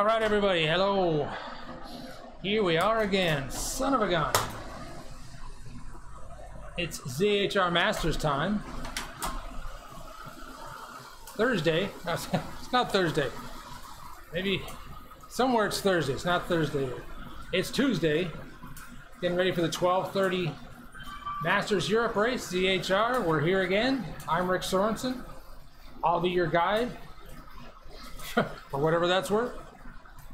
All right, everybody, hello. Here we are again, son of a gun. It's ZHR Masters time. Thursday, it's not Thursday. Maybe somewhere it's Thursday, it's not Thursday. It's Tuesday, getting ready for the 12:30 Masters Europe race, ZHR. We're here again. I'm Rick Sorenson. I'll be your guide, for whatever that's worth.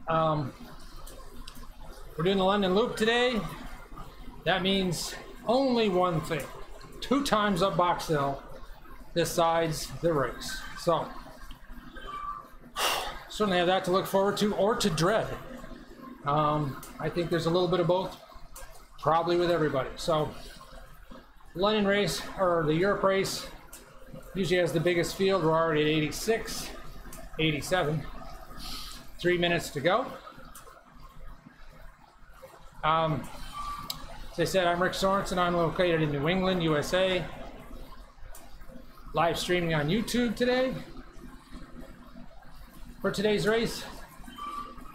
We're doing the London Loop today. That means only one thing. 2 times up box hill decides the race. So, certainly have that to look forward to or to dread. I think there's a little bit of both, probably with everybody. So, London race, or the Europe race, usually has the biggest field. We're already at 86, 87. 3 minutes to go. As I said, I'm Rick Sorenson. I'm located in New England, USA. Live streaming on YouTube today for today's race.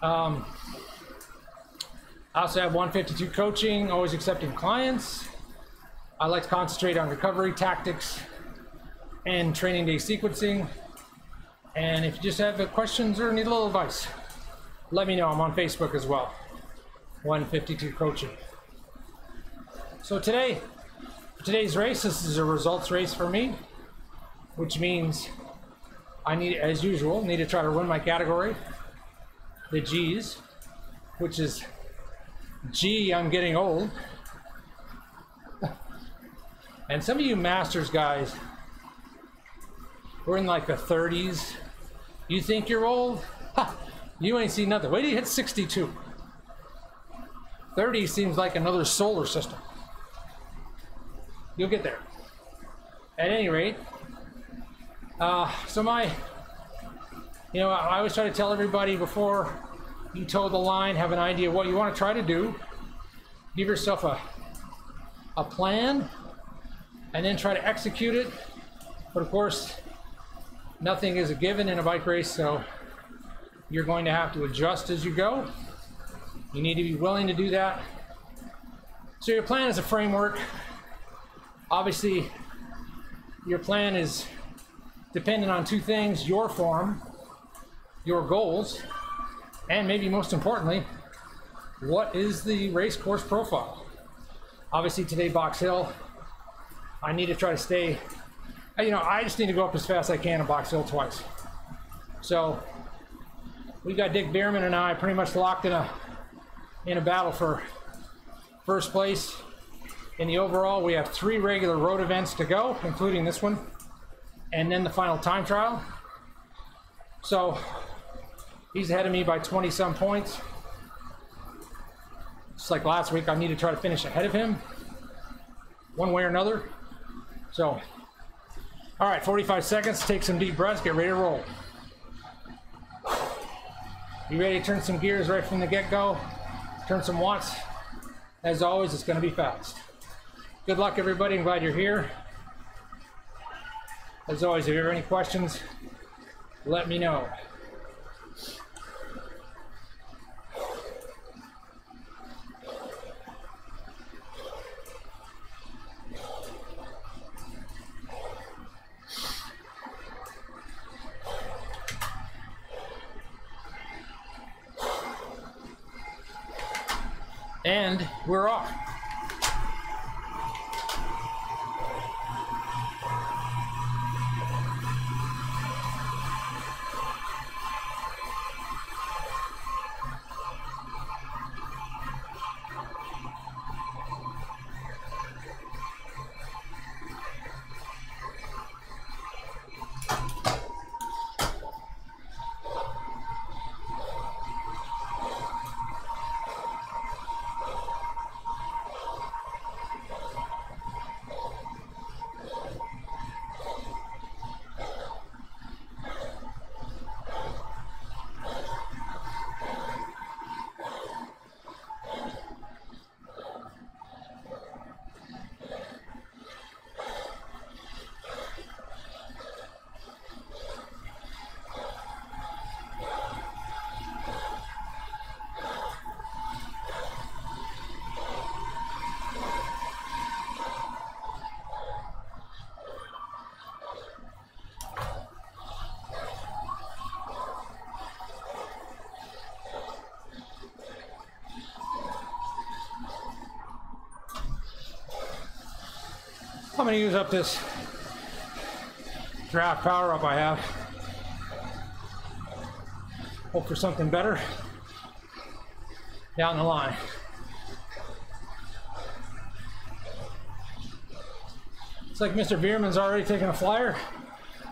I also have 152 coaching, always accepting clients. I like to concentrate on recovery tactics and training day sequencing. And if you just have questions or need a little advice, let me know. I'm on Facebook as well. 152 coaching. So today, for today's race, this is a results race for me, which means I need, as usual, need to try to run my category, the G's, which is G, I'm getting old. And some of you Masters guys, we're in like the 30s. You think you're old? Ha! You ain't seen nothing. Wait till you hit 62. 30 seems like another solar system. You'll get there. At any rate, I always try to tell everybody before you toe the line, have an idea what you want to try to do. Give yourself a plan, and then try to execute it. But of course, nothing is a given in a bike race, so you're going to have to adjust as you go. You need to be willing to do that. So your plan is a framework. Obviously, your plan is dependent on 2 things: your form, your goals, and maybe most importantly, what is the race course profile? Obviously today, Box Hill, I need to try to stay, I just need to go up as fast as I can in Box Hill twice. So we got Dick Bierman and I pretty much locked in a battle for first place. In the overall, we have 3 regular road events to go, including this one, and then the final time trial. So he's ahead of me by 20-some points. Just like last week, I need to try to finish ahead of him, one way or another. So, all right, 45 seconds, take some deep breaths, get ready to roll. You ready to turn some gears right from the get-go? Turn some watts. As always, it's going to be fast. Good luck, everybody. I'm glad you're here. As always, if you have any questions, let me know. And we're off. I'm going to use up this draft power up I have. Hope for something better down the line. It's like Mr. Bierman's already taken a flyer.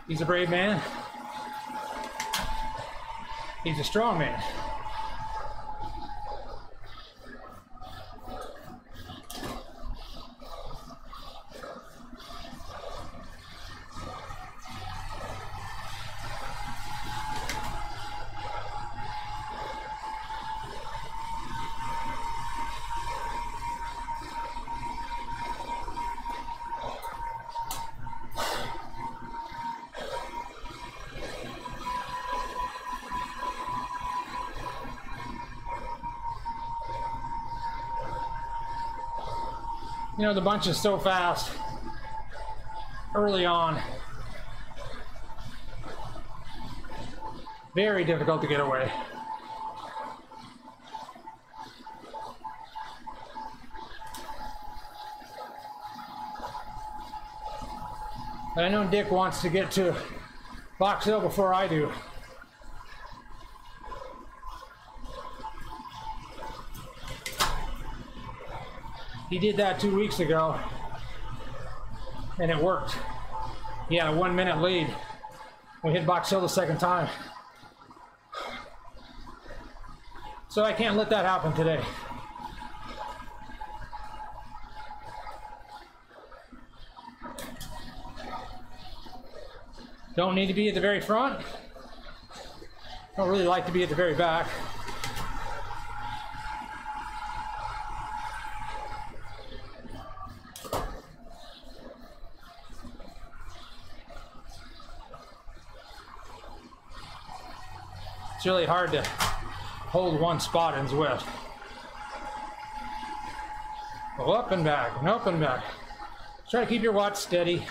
He's a brave man. He's a strong man. You know, the bunch is so fast early on. Very difficult to get away. But I know Dick wants to get to Box Hill before I do. He did that 2 weeks ago, and it worked. He had a 1 minute lead. We hit Box Hill the second time. So I can't let that happen today. Don't need to be at the very front. Don't really like to be at the very back. It's really hard to hold one spot in Zwift. Go up and back, and up and back. Try to keep your watch steady.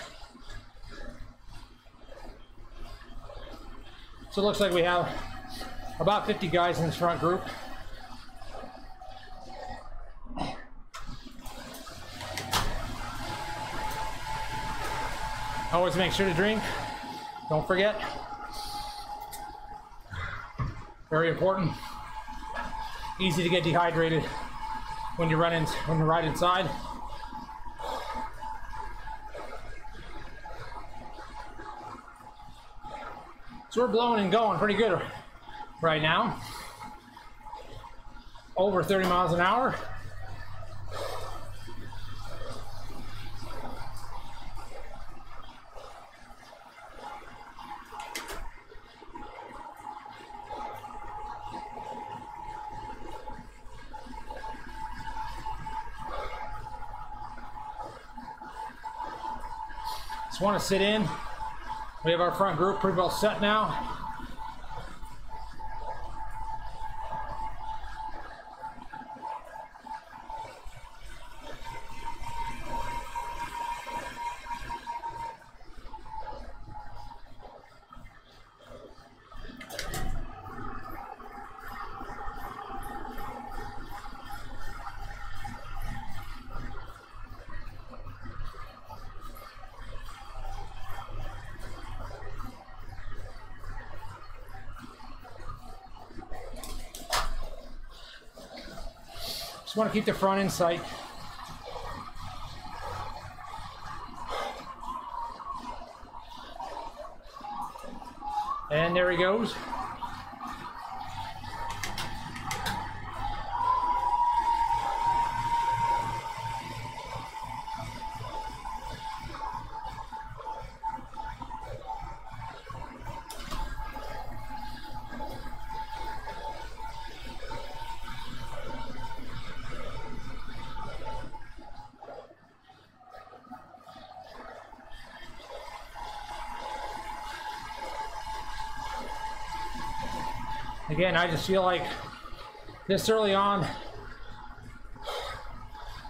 So it looks like we have about 50 guys in this front group. Always make sure to drink. Don't forget. Very important. Easy to get dehydrated when you ride inside. So we're blowing and going pretty good right now. Over 30 miles an hour. Just want to sit in. We have our front group pretty well set now. Just want to keep the front in sight. And there he goes. Again, I just feel like this early on,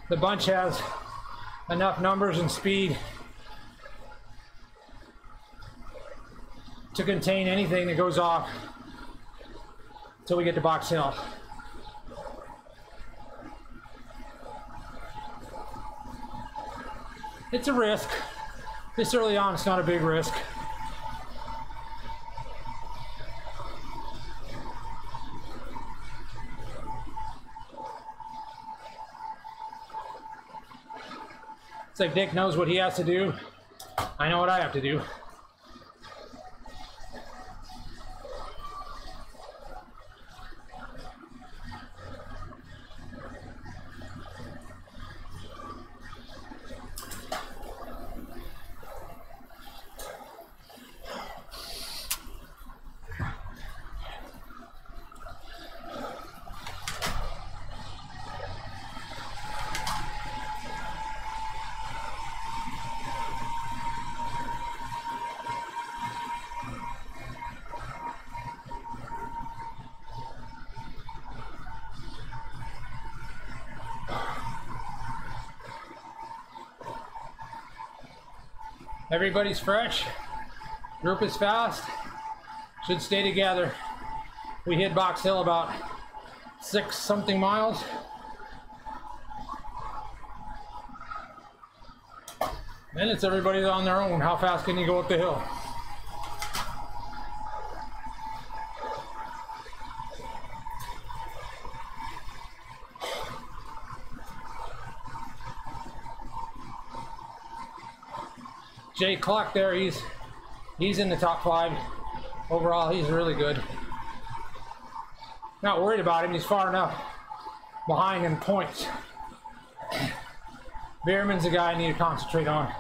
the bunch has enough numbers and speed to contain anything that goes off until we get to Box Hill. It's a risk. This early on, it's not a big risk. It's like Dick knows what he has to do. I know what I have to do. Everybody's fresh. Group is fast. Should stay together. We hit Box Hill about 6 something miles. Then it's everybody's on their own. How fast can you go up the hill? Jay Clark there, he's in the top 5 overall. He's really good. Not worried about him. He's far enough behind in points. Bierman's the guy I need to concentrate on.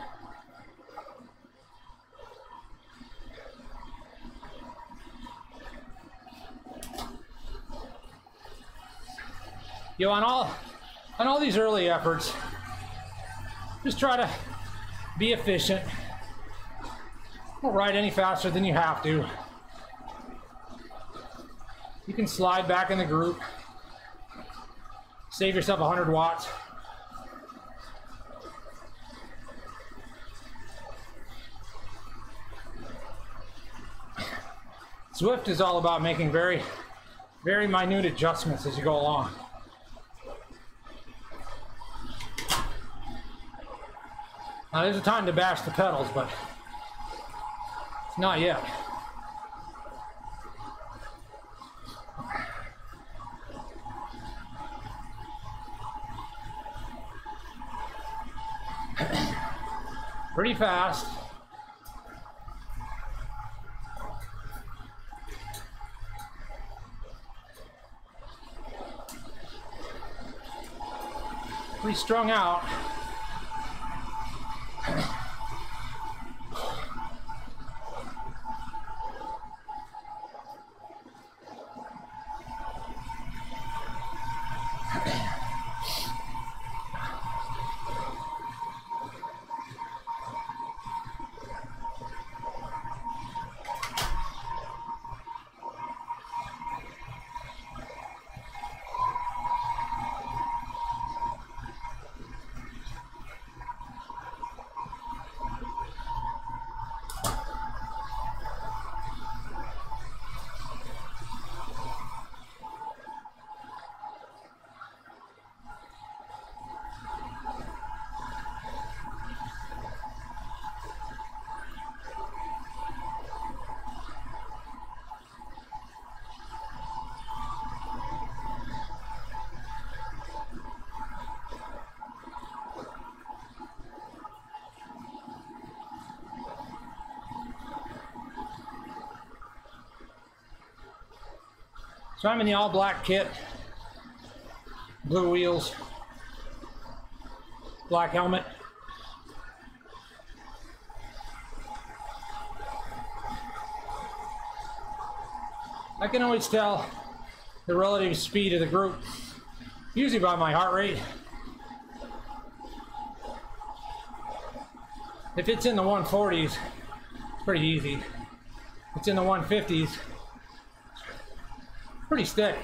You know, on all these early efforts, just try to be efficient. Don't ride any faster than you have to. You can slide back in the group. Save yourself 100 watts. Zwift is all about making very, very minute adjustments as you go along. Now there's a time to bash the pedals, but it's not yet. Pretty fast. Pretty strung out. So I'm in the all black kit, blue wheels, black helmet. I can always tell the relative speed of the group, usually by my heart rate. If it's in the 140s, it's pretty easy. If it's in the 150s, pretty steady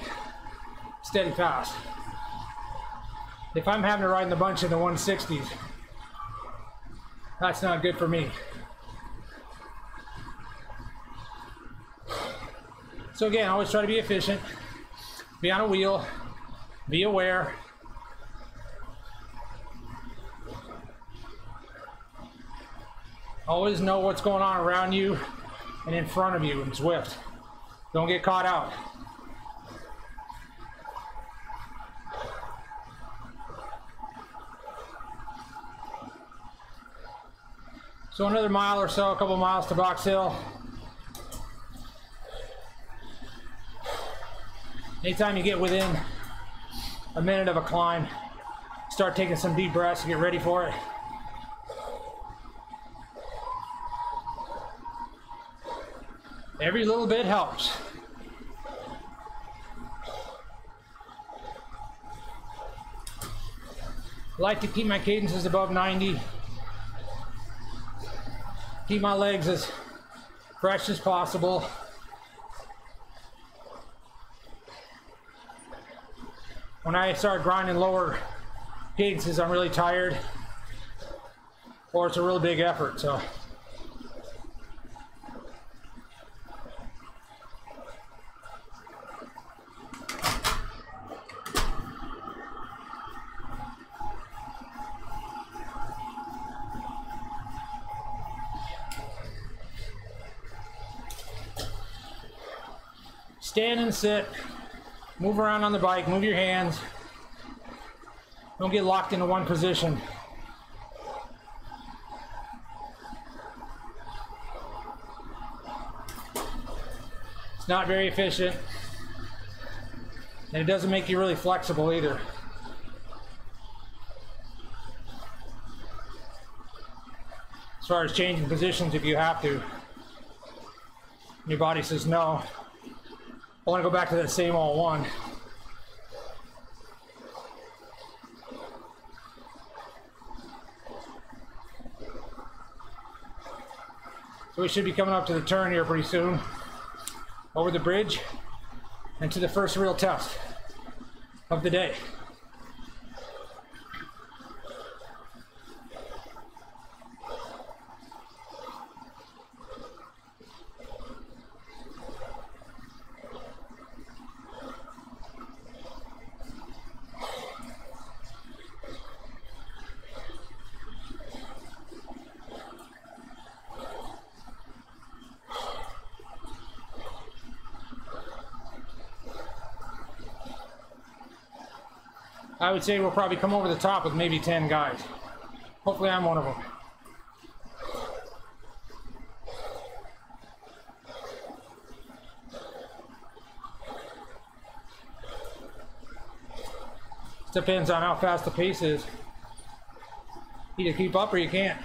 fast. If I'm having to ride in the bunch in the 160s, that's not good for me. So again, always try to be efficient, be on a wheel, be aware. Always know what's going on around you and in front of you in Zwift. Don't get caught out. So another mile or so, a couple miles to Box Hill. Anytime you get within a minute of a climb, start taking some deep breaths to get ready for it. Every little bit helps. I like to keep my cadences above 90. Keep my legs as fresh as possible. When I start grinding lower cadences, I'm really tired, or it's a real big effort. So stand and sit, move around on the bike, move your hands. Don't get locked into one position. It's not very efficient, and it doesn't make you really flexible either. As far as changing positions if you have to. Your body says no. I want to go back to that same old one. So we should be coming up to the turn here pretty soon, over the bridge, and to the first real test of the day. I would say we'll probably come over the top with maybe 10 guys. Hopefully I'm one of them. Depends on how fast the pace is. Either keep up or you can't.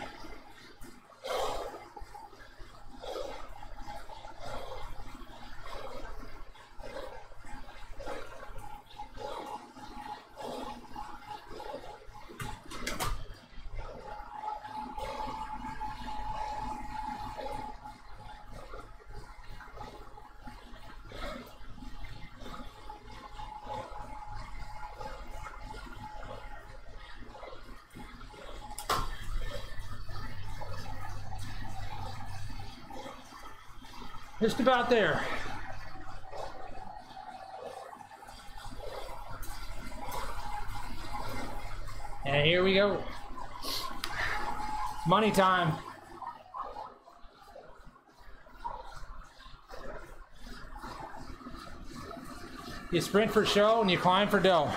Just about there. And here we go. Money time. You sprint for show and you climb for dough.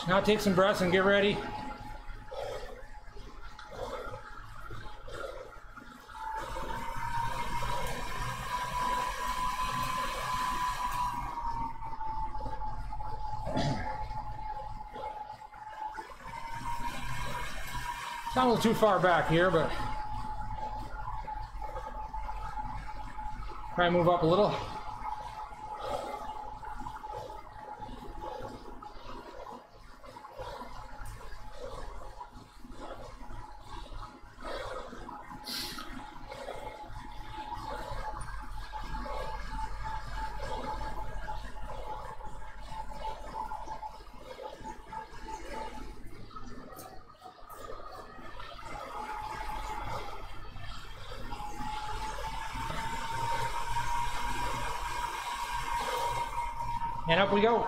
Now take some breaths and get ready. It's not a little too far back here, but try and move up a little. And up we go.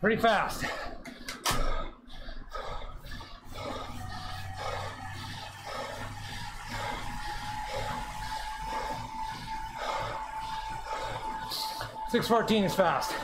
Pretty fast. .614 is fast.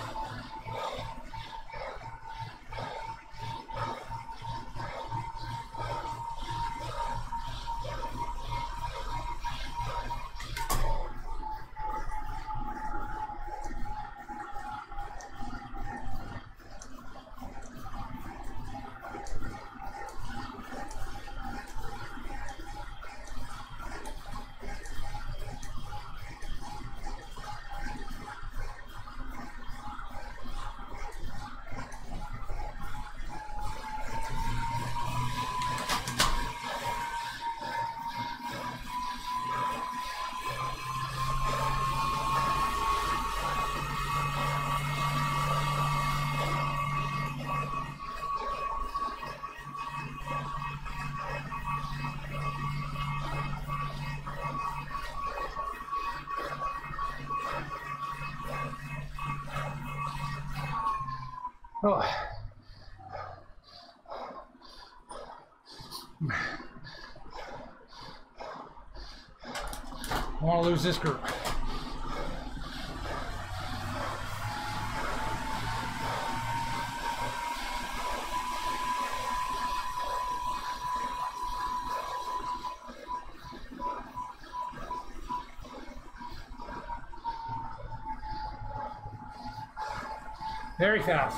Oh. I want to lose this group. Very fast.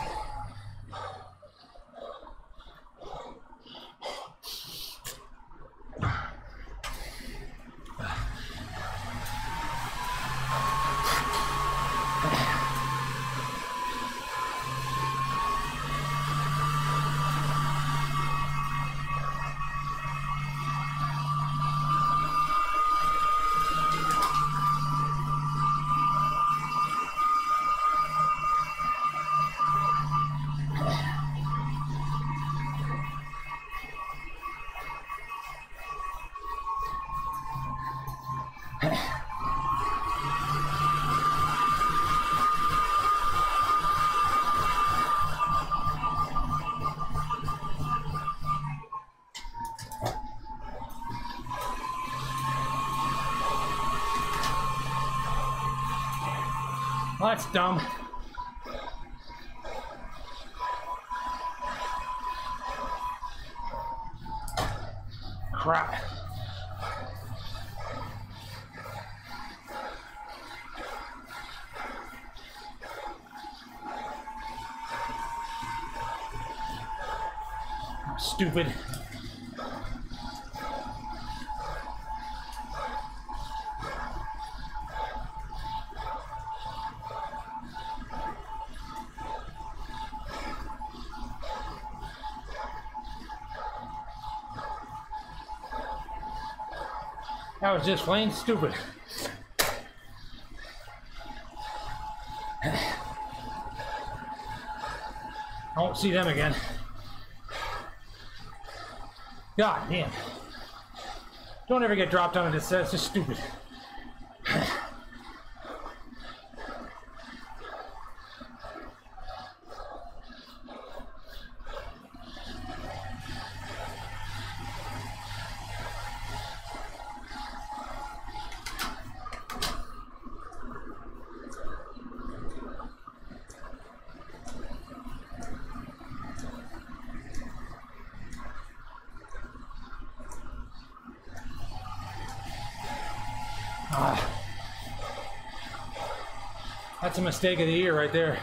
Well, that's dumb. Crap. Stupid. That was just plain stupid. I won't see them again. God damn. Don't ever get dropped onto this. That's just stupid. That's a mistake of the year right there.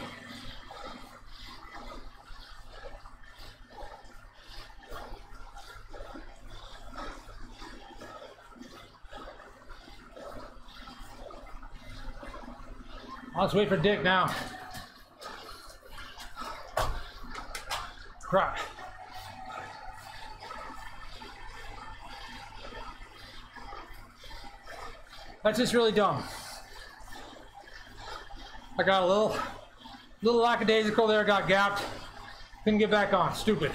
Let's wait for Dick now. Crap. That's just really dumb. I got a little lackadaisical there, got gapped. Couldn't get back on. Stupid.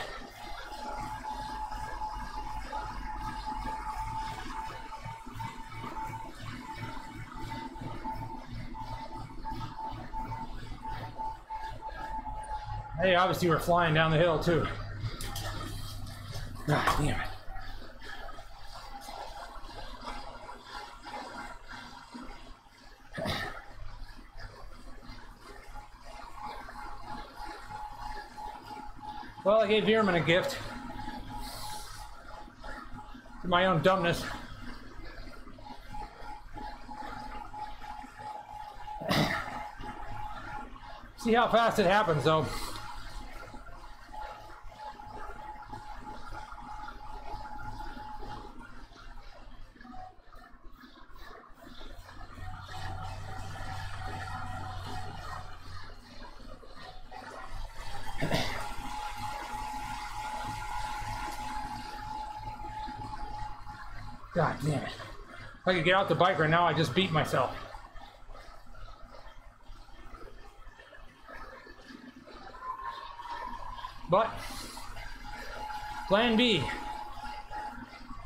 Hey, obviously we're flying down the hill too. Ah, damn it. Well, I gave Veerman a gift for my own dumbness. See how fast it happens, though. God damn it. If I could get out the bike right now, I just beat myself. But, plan B.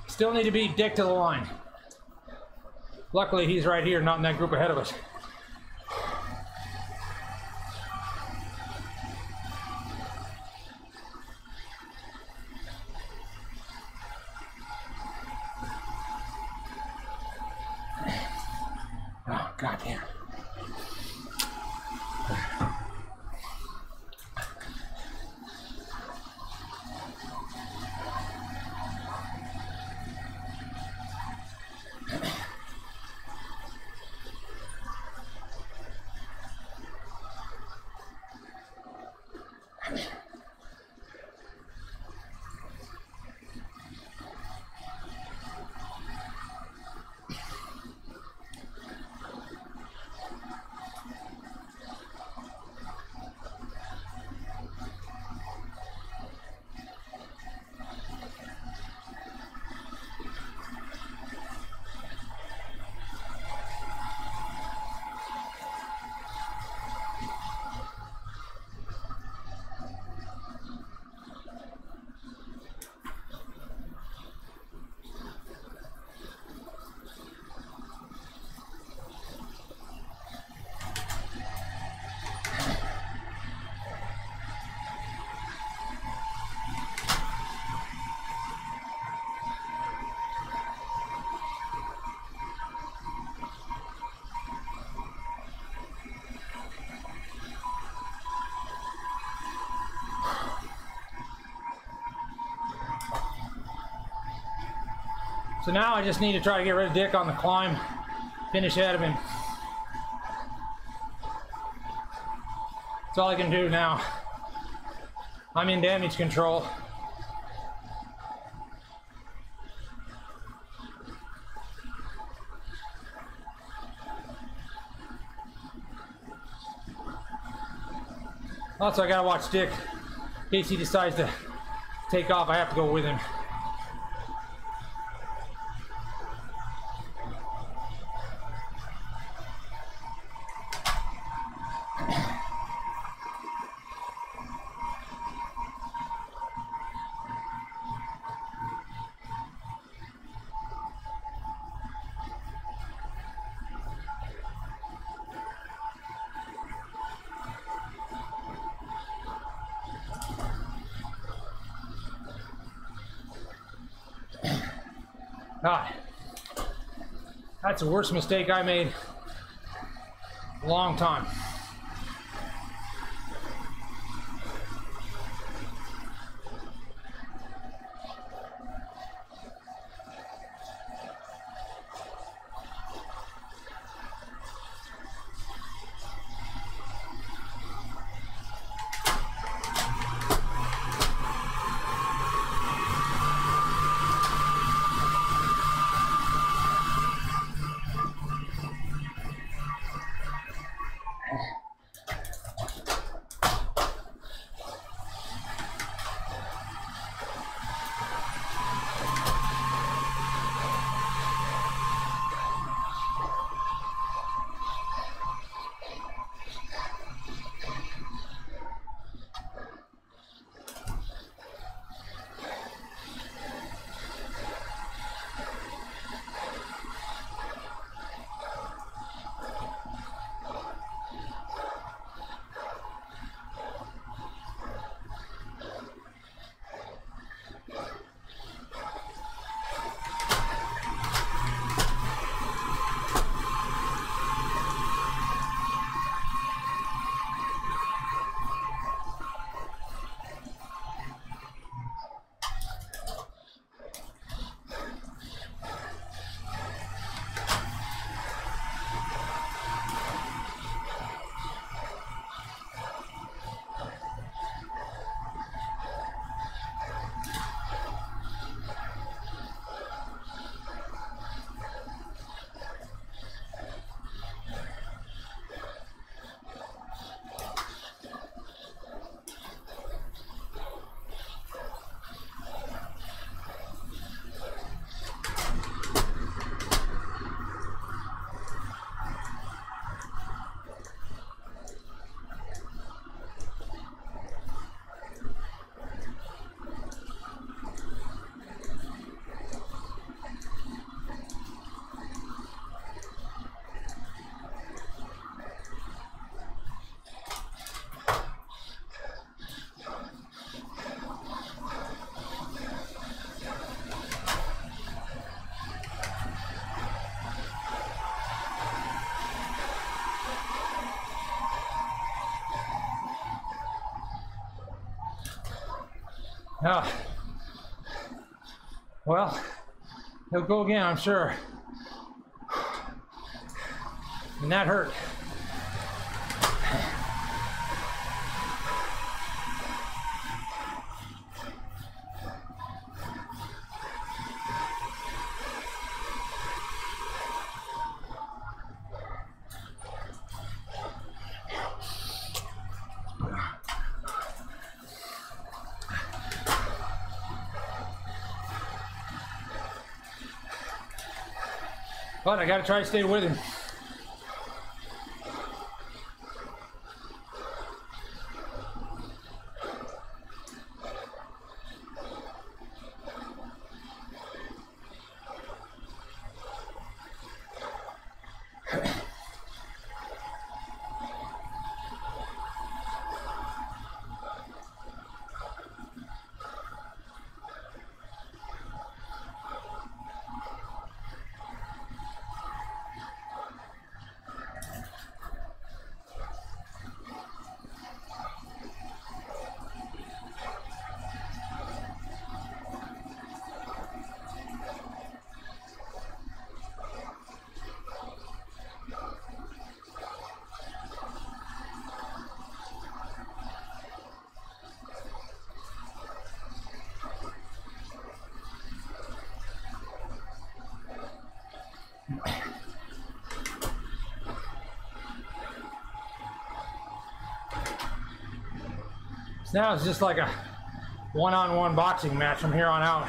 Still need to beat Dick to the line. Luckily, he's right here, not in that group ahead of us. Oh, goddamn. So now I just need to try to get rid of Dick on the climb, finish ahead of him. That's all I can do now. I'm in damage control. Also, I gotta watch Dick. In case he decides to take off, I have to go with him. God, that's the worst mistake I made in a long time. Well, he'll go again, I'm sure. And that hurt. But I gotta try to stay with him. So now it's just like a one-on-one boxing match from here on out.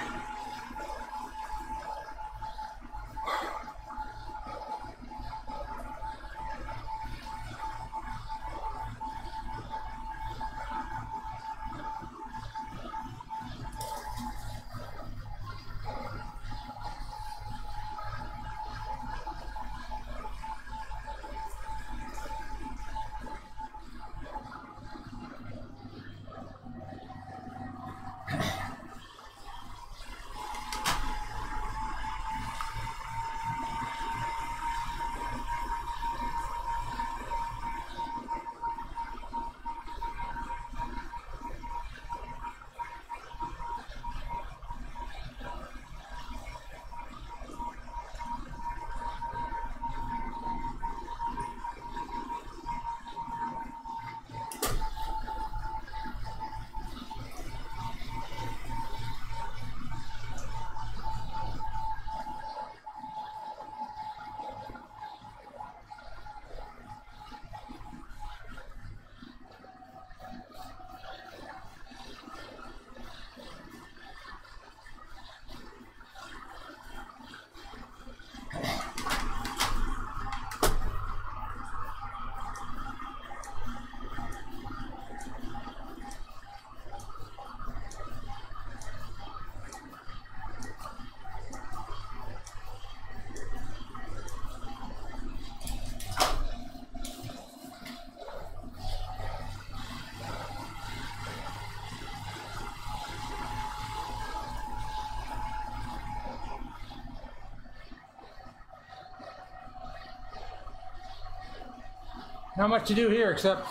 Not much to do here except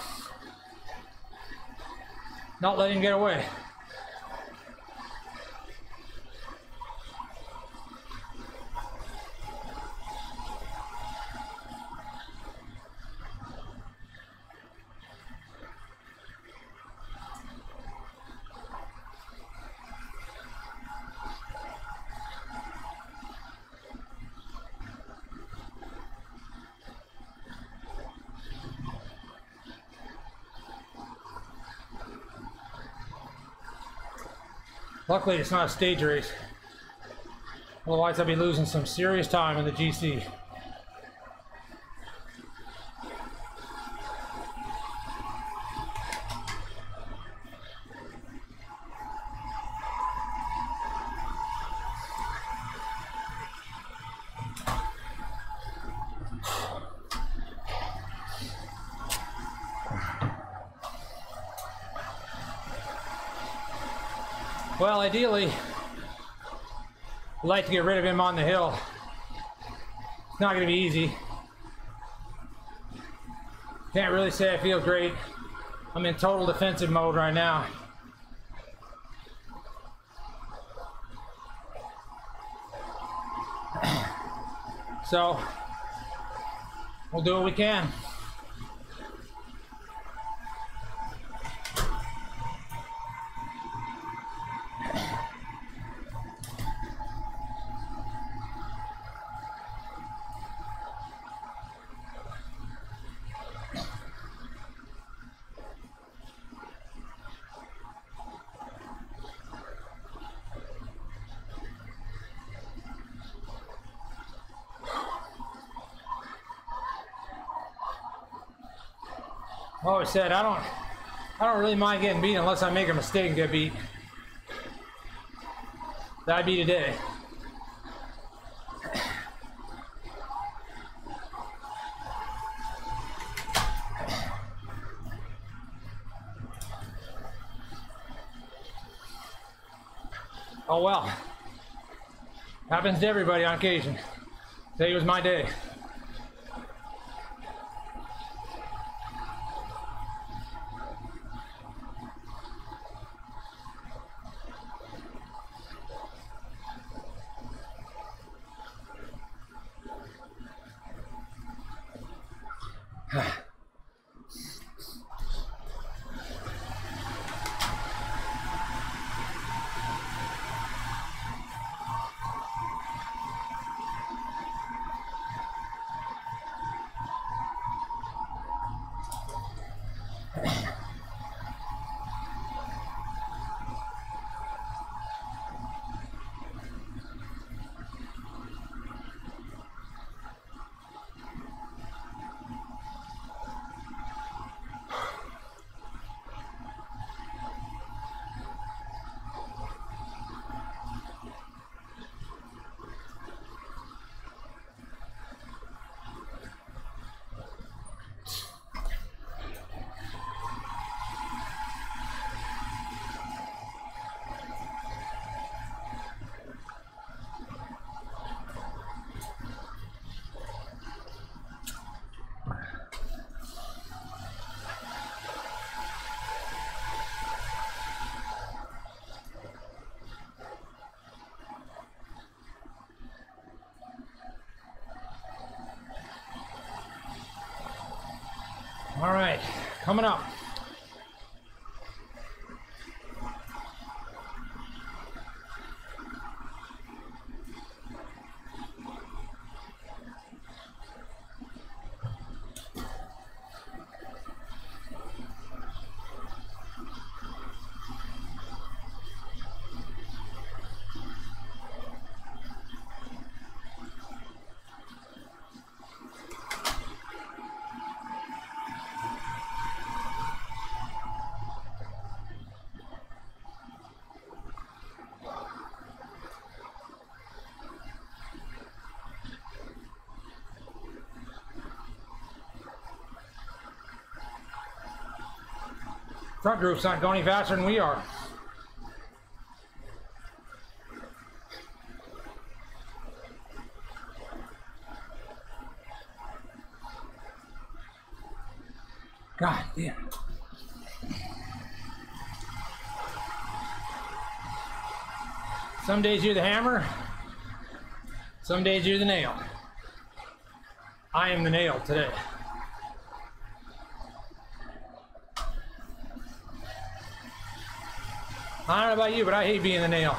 not let him get away. Luckily, it's not a stage race. Otherwise, I'd be losing some serious time in the GC. Well, ideally, I'd like to get rid of him on the hill. It's not going to be easy. Can't really say I feel great. I'm in total defensive mode right now. So we'll do what we can. I always said I don't really mind getting beat unless I make a mistake and get beat. That'd be today. Oh well. Happens to everybody on occasion. Today was my day. All right, coming up. Front group's not going any faster than we are. God damn. Some days you're the hammer, some days you're the nail. I am the nail today. I don't know about you, but I hate being the nail.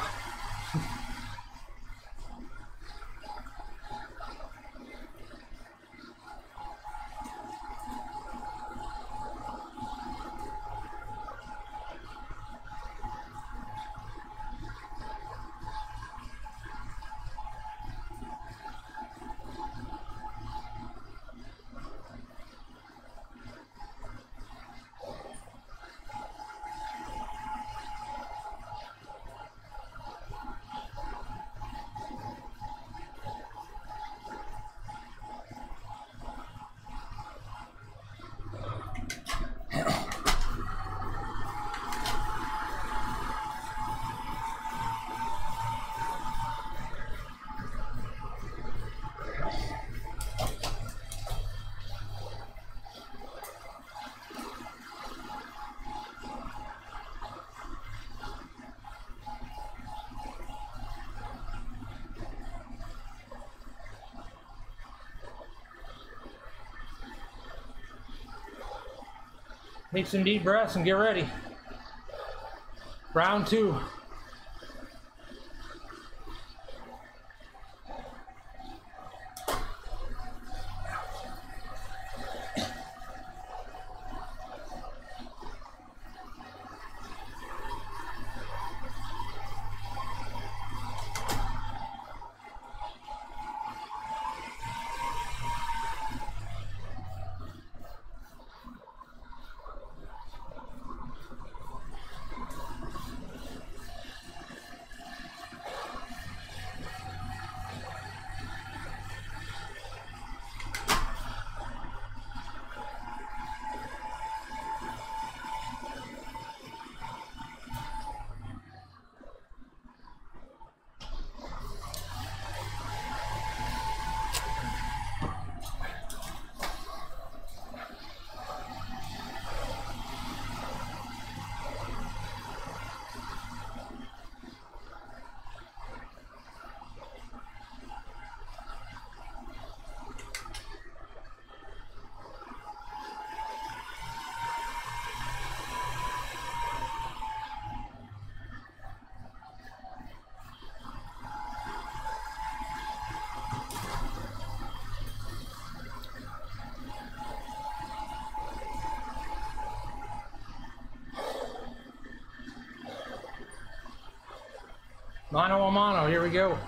Take some deep breaths and get ready. Round 2. Mano a mano, here we go.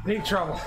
Big trouble.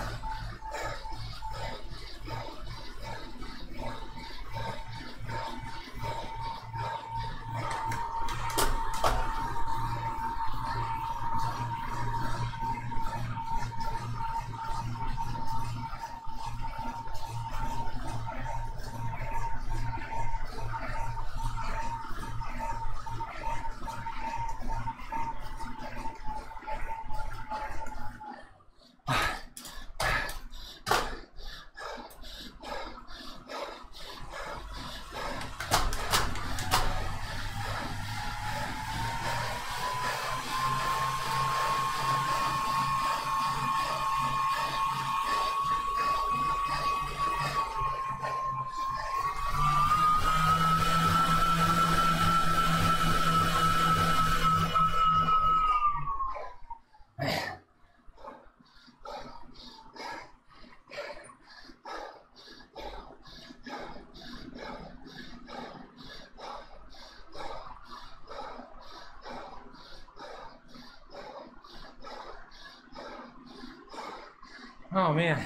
Oh man,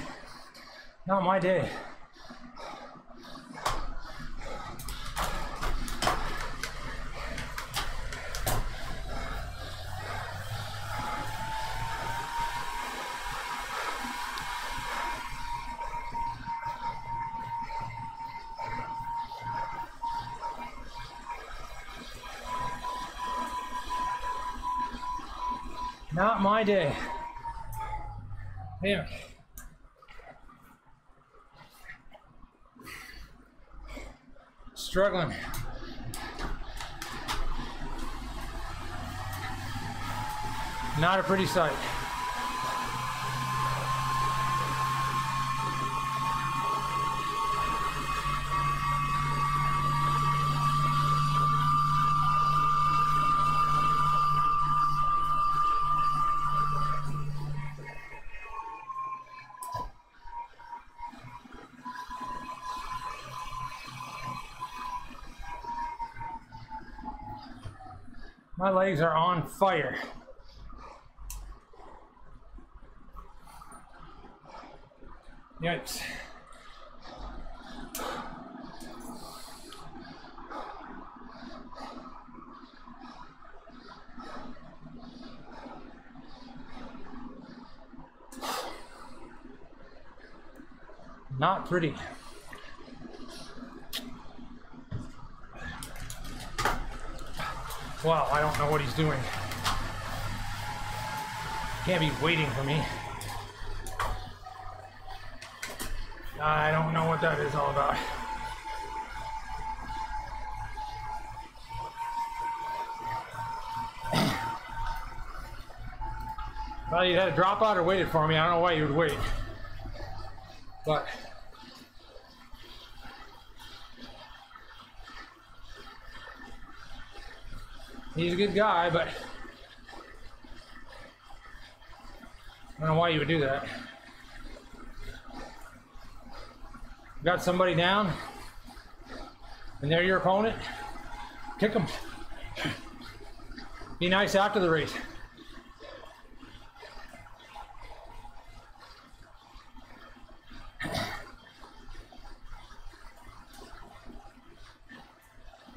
not my day. Not my day. Damn. Struggling. Not a pretty sight. My legs are on fire. Yikes. Not pretty. Wow, I don't know what he's doing. Can't be waiting for me. I don't know what that is all about. Well, you had to drop out or waited for me. I don't know why you would wait. But he's a good guy, but I don't know why you would do that. Got somebody down, and they're your opponent. Kick them. Be nice after the race.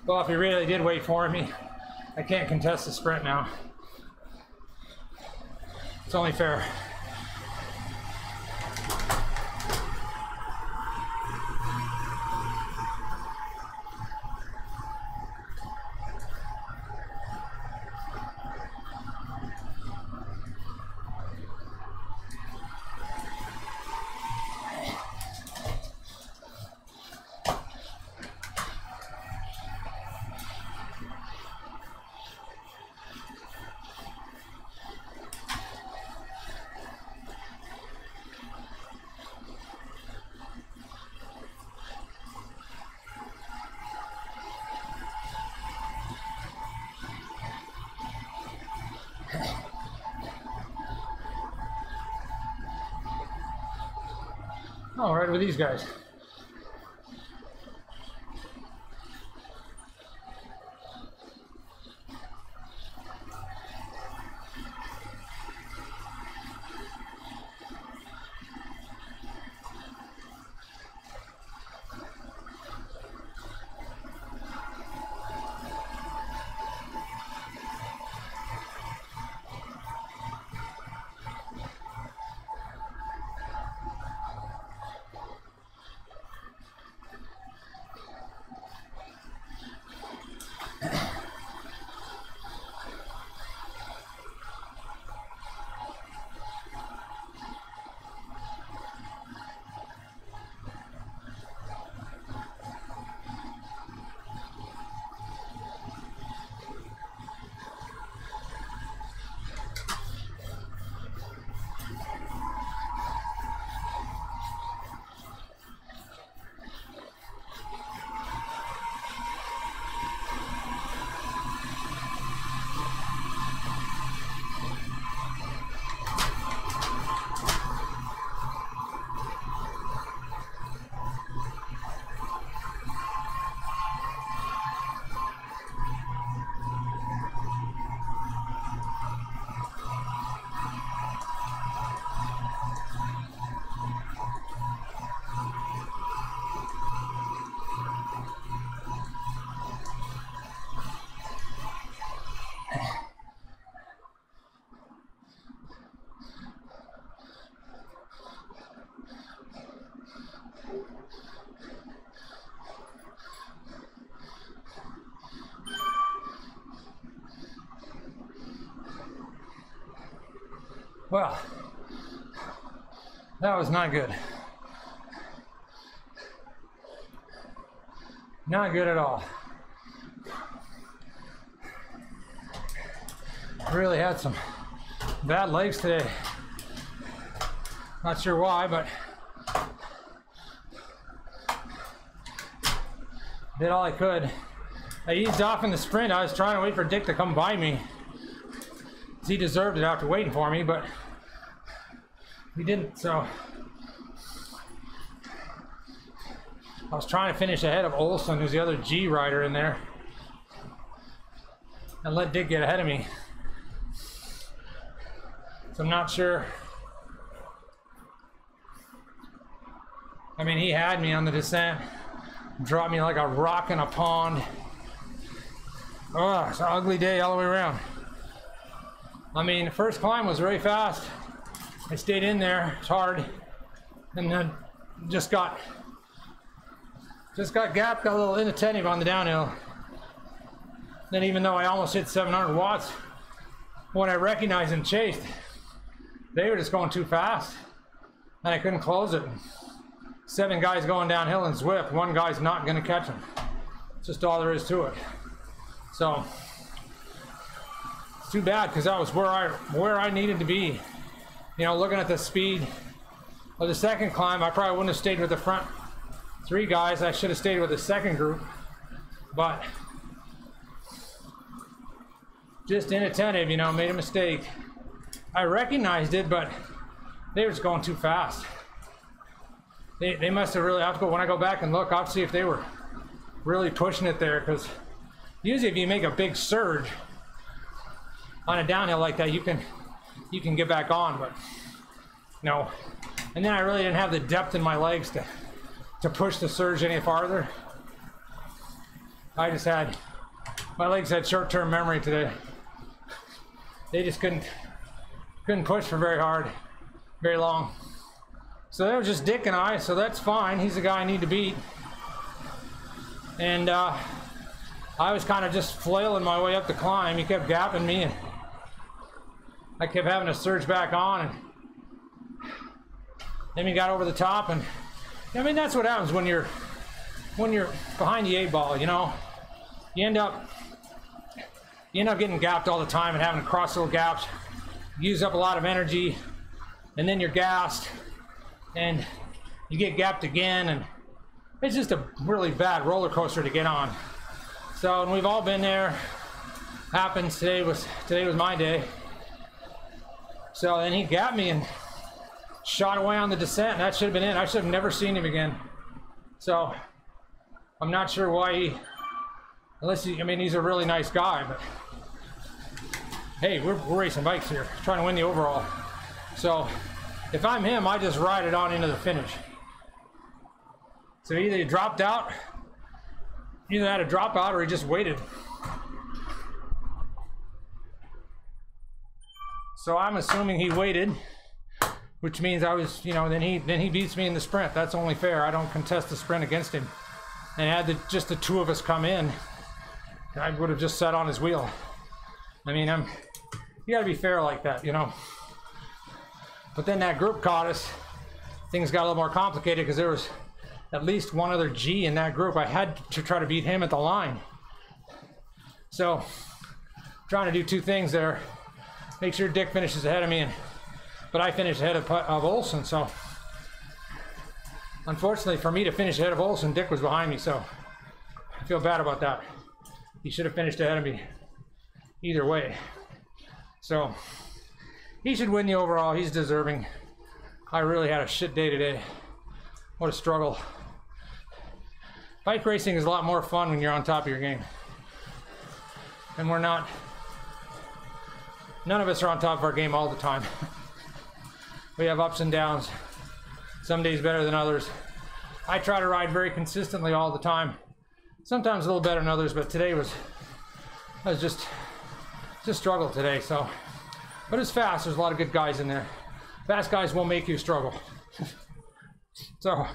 Well, if he really did wait for me, I can't contest the sprint now. It's only fair. All right, with these guys. Well, that was not good. Not good at all. Really had some bad legs today. Not sure why, but did all I could. I eased off in the sprint. I was trying to wait for Dick to come by me. He deserved it after waiting for me, but he didn't, so I was trying to finish ahead of Olson, who's the other G rider in there, and let Dick get ahead of me. So I'm not sure. I mean, he had me on the descent, dropped me like a rock in a pond. Oh, it's an ugly day all the way around. I mean, the first climb was very fast. I stayed in there, it's hard, and then just got gapped, got a little inattentive on the downhill. Then even though I almost hit 700 watts, when I recognized and chased, they were just going too fast, and I couldn't close it. 7 guys going downhill in Zwift, 1 guy's not going to catch them. It's just all there is to it. So it's too bad, because that was where I needed to be. You know, looking at the speed of the second climb, I probably wouldn't have stayed with the front 3 guys. I should have stayed with the second group, but just inattentive, you know, made a mistake. I recognized it, but they were just going too fast. They must have really, I have to go, when I go back and look, I'll see if they were really pushing it there, because usually if you make a big surge on a downhill like that, you can get back on, but no. And then I really didn't have the depth in my legs to push the surge any farther. I just had, my legs had short-term memory today. They just couldn't push for very hard, very long. So that was just Dick and I, so that's fine. He's the guy I need to beat. And I was kind of just flailing my way up the climb. He kept gapping me, and I kept having to surge back on. And then we got over the top, and I mean, that's what happens when you're behind the 8 ball, you know. You end up getting gapped all the time and having to cross little gaps, use up a lot of energy, and then you're gassed, and you get gapped again, and it's just a really bad roller coaster to get on. So, and we've all been there. Happens. Today was my day. So then he gapped me and shot away on the descent. That should have been it. I should have never seen him again. So I'm not sure why he, I mean, he's a really nice guy, but hey, we're racing bikes here, trying to win the overall. So if I'm him, I just ride it on into the finish. So either he dropped out, either had a dropout, or he just waited. So I'm assuming he waited, which means I was, you know, then he beats me in the sprint. That's only fair. I don't contest the sprint against him. And had just the 2 of us come in, I would have just sat on his wheel. I mean, you gotta be fair like that, you know. But then that group caught us. Things got a little more complicated because there was at least one other G in that group. I had to try to beat him at the line. So, trying to do 2 things there. Make sure Dick finishes ahead of me, but I finished ahead of Olson. So, unfortunately for me to finish ahead of Olson, Dick was behind me. So, I feel bad about that. He should have finished ahead of me either way. So, he should win the overall. He's deserving. I really had a shit day today. What a struggle. Bike racing is a lot more fun when you're on top of your game. And we're not. None of us are on top of our game all the time. We have ups and downs. Some days better than others. I try to ride very consistently all the time. Sometimes a little better than others, but today was just struggle today. So, but it's fast. There's a lot of good guys in there. Fast guys won't make you struggle. So,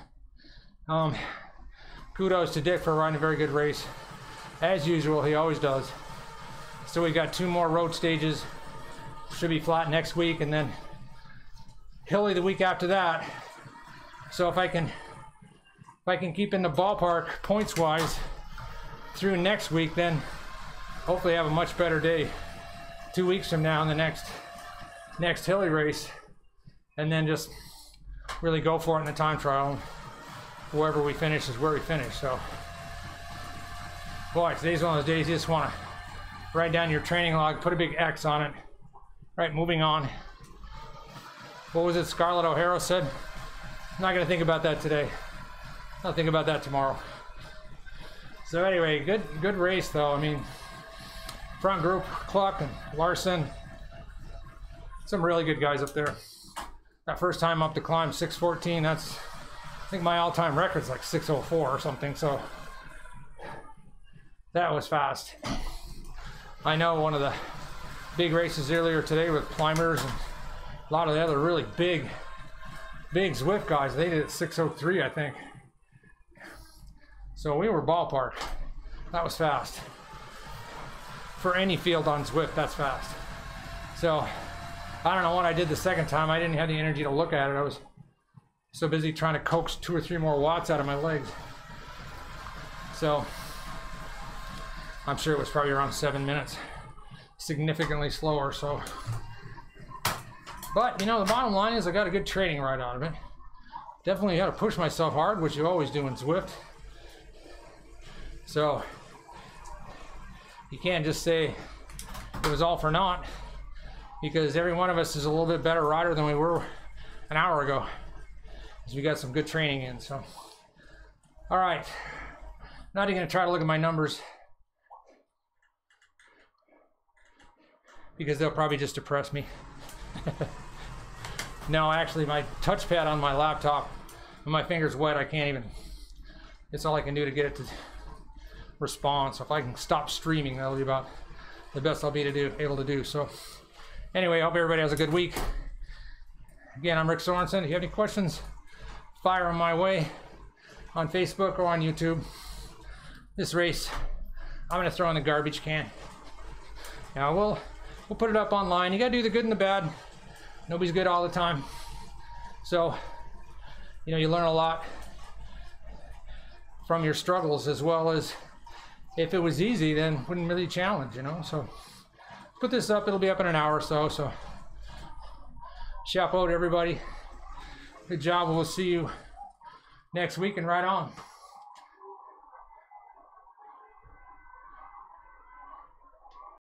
kudos to Dick for riding a very good race. As usual, he always does. So we got 2 more road stages. Should be flat next week, and then hilly the week after that. So if I can keep in the ballpark points wise through next week, then hopefully I have a much better day 2 weeks from now in the next hilly race, and then just really go for it in the time trial. Wherever we finish is where we finish. So boy, today's one of those days you just want to write down your training log, put a big X on it. Right, moving on. What was it Scarlett O'Hara said? I'm not going to think about that today. I'll think about that tomorrow. So anyway, good race though. I mean, front group, Cluck and Larson, some really good guys up there. That first time up to climb 6:14, that's, I think my all-time record's like 6:04 or something, so that was fast. I know one of the big races earlier today with climbers and a lot of the other really big Zwift guys, they did it 6:03, I think. So we were ballpark. That was fast. For any field on Zwift, that's fast. So I don't know what I did the second time. I didn't have the energy to look at it. I was so busy trying to coax 2 or 3 more watts out of my legs. So I'm sure it was probably around 7 minutes. Significantly slower, so. But, you know, the bottom line is I got a good training ride out of it. Definitely got to push myself hard, which you always do in Zwift. So you can't just say it was all for naught, because every one of us is a little bit better rider than we were an hour ago, because we got some good training in. So all right, not even gonna try to look at my numbers, because they'll probably just depress me. No, actually my touchpad on my laptop, when my finger's wet, I can't even, it's all I can do to get it to respond. So if I can stop streaming, that'll be about the best I'll be able to do. So anyway, I hope everybody has a good week. Again, I'm Rick Sorenson. If you have any questions, fire them my way on Facebook or on YouTube. This race, I'm gonna throw in the garbage can. Now we'll put it up online. You gotta do the good and the bad. Nobody's good all the time. So, you know, you learn a lot from your struggles, as well as if it was easy, then wouldn't really challenge, you know. So put this up, it'll be up in an hour or so. So chapeau to everybody. Good job. We'll see you next week, and right on.